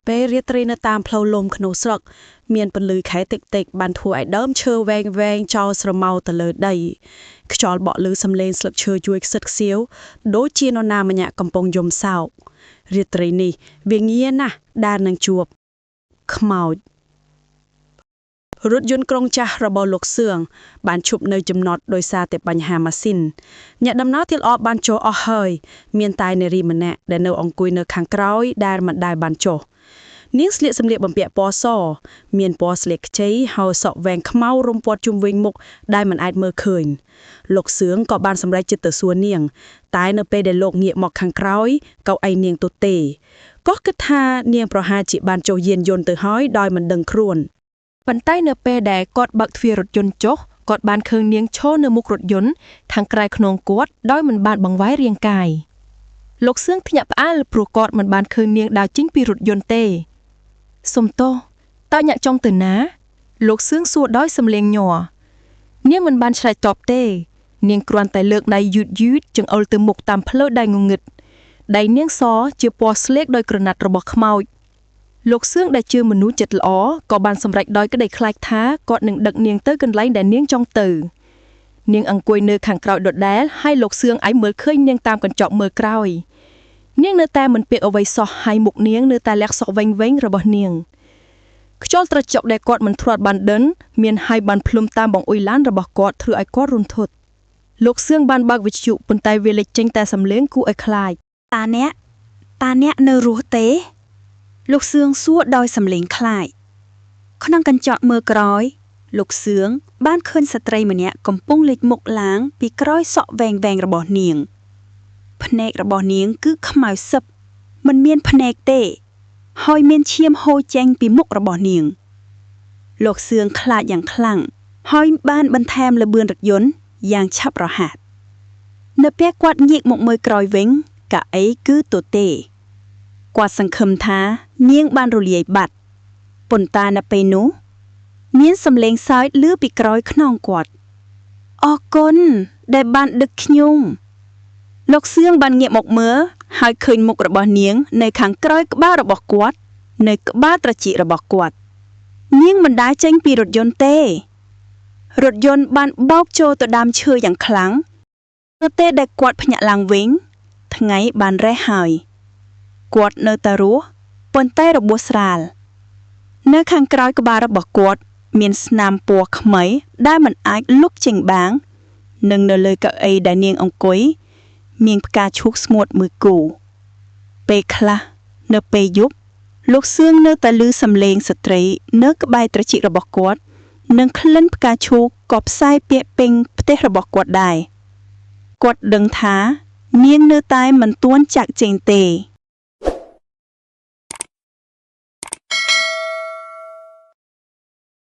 ពេលរាត្រីនៅតាមផ្លូវលំក្នុងស្រុកមានពន្លឺខែតិចៗបានធ្វើឲ្យដើមឈើវែងៗចោលស្រមោលទៅលើដីខ្យល់បក់លើសំឡេងស្លឹកឈើជួយខ្សិតខ្សៀវដូចជានរណាម្នាក់កំពុងយំសោករាត្រីនេះវាងាណាស់ដែលនឹងជួបខ្មោចរថយន្តក្រុងចាស់របស់លោកសឿងបានឈប់នៅចំណតដោយសារតែបញ្ហាម៉ាស៊ីនអ្នកដំណើរទៀតអបបានចុះអស់ហើយមានតែនារីម្នាក់ដែលនៅអង្គុយនៅខាងក្រោយដែលមិនដែលបានចុះនាងស្លៀកសម្លៀកបំពាក់ពណ៌សមានពណ៌ស្លៀកខ្ចីហើយសក់វែងខ្មៅរុំព័ទ្ធជុំវិញមុខដែលមិនអាចមើលឃើញលោកសឿងក៏បានសម្រេចចិត្តទៅសួរនាងតែនៅពេលដែលលោកងាកមកខាងក្រោយកៅអីនាងទទេក៏គិតថានាងប្រហែលជាបានចុះយានយន្តទៅហើយដោយមិនដឹងខ្លួនប៉ុន្តែនៅពេលដែលគាត់បើកទ្វាររថយន្តចុះគាត់បានឃើញនាងឈរនៅមុខរថយន្តខាងក្រៅខ្នងគាត់ដោយមិនបានបង្វែររាងកាយលោកសឿងភ្ញាក់ផ្អើលព្រោះគាត់មិនបានឃើញនាងដើរចេញពីរថយន្តទេសុំទោសតើអ្នកចង់ទៅណាលោកសឿងសួរដោយសំឡេងញ័រនាងមិនបានឆ្លើយតបទេនាងគ្រាន់តែលើកដៃយឺតចង្អុលទៅមុខតាមផ្លូវដែលងងឹតដៃនាងសជាពណ៌ស្លេកដោយក្រណាត់របស់ខ្មោចលោកសឿងដែលជាមនុស្សចិត្តល្អក៏បានសម្រេចដោយក្តីខ្លាចថាគាត់នឹងដឹកនាងទៅកន្លែងដែលនាងចង់ទៅនាងអង្គុយនៅខាងក្រោយដដែលហើយលោកសឿងឯងមើលឃើញនាងតាមកញ្ចក់មើលក្រោយនាងនៅតែមិនពាក្យអ្វីសោះហើយមុខនាងនៅតែលះសក់វែងរបស់នាងខ្យល់ត្រចុកដែលគាត់មិនធ្លាប់បានដឹងមានហើយបានភ្លុំតាមបង្អុយឡានរបស់គាត់ធ្វើឲ្យគាត់រន្ធត់លោកសឿងបានបើកវិទ្យុប៉ុន្តែវាលេចចេញតែសំឡេងគួរឲ្យខ្លាចតាអ្នកនៅរស់ទេលោកសឿងសួរដោយសំឡេងខ្លាចក្នុងកញ្ចក់មើលក្រោយលោកសឿងបានឃើញស្ត្រីម្នាក់កំពុងលេចមុខឡើងពីក្រោយសក់វែងរបស់នាងភ្នែករបស់នាងគឺខ្មៅសឹបមិនមានភ្នែកទេហើយមានឈាមហូរចេញពីមុខរបស់នាងលោកសឿងខ្លាចយ៉ាងខ្លាំងហើយបានបន្ថែមល្បឿនរថយន្តយ៉ាងឆាប់រហ័សនៅពេលគាត់ងាកមកមើលក្រោយវិញកៅអីគឺទទេគាត់សង្ឃឹមថានាងបានរលាយបាត់ប៉ុន្តែនៅពេលនោះមានសំឡេងសើចឮពីក្រោយខ្នងគាត់អរគុណដែលបានដឹកខ្ញុំលោកសឿងបានងាកមកមើលហើយឃើញមុខរបស់នាងនៅខាងក្រោយក្បាលរបស់គាត់នៅក្បាលត្រចៀករបស់គាត់នាងមិនដើរចេញពីរថយន្តទេរថយន្តបានបោកចូលទៅដើមឈើយ៉ាងខ្លាំងនៅពេលដែលគាត់ភ្ញាក់ឡើងវិញថ្ងៃបានរេះហើយគាត់នៅតែរស់ប៉ុន្តែរបួសស្រាលនៅខាងក្រោយក្បាលរបស់គាត់មានស្នាមពណ៌ខ្មៅដែលមិនអាចលុបចេញបាននិងនៅលើកៅអីដែលនាងអង្គុយមានផ្កាឈូកស្ងួតមួយគូពេលខ្លះនៅពេលយប់លោកសឿងនៅតែឮសំឡេងស្ត្រីនៅក្បែរត្រចៀករបស់គាត់និងក្លិនផ្កាឈូកក៏ផ្សាយពាក្យពេញផ្ទះរបស់គាត់ដែរគាត់ដឹងថានាងនៅតែមិនទាន់ចាក់ចេញទេ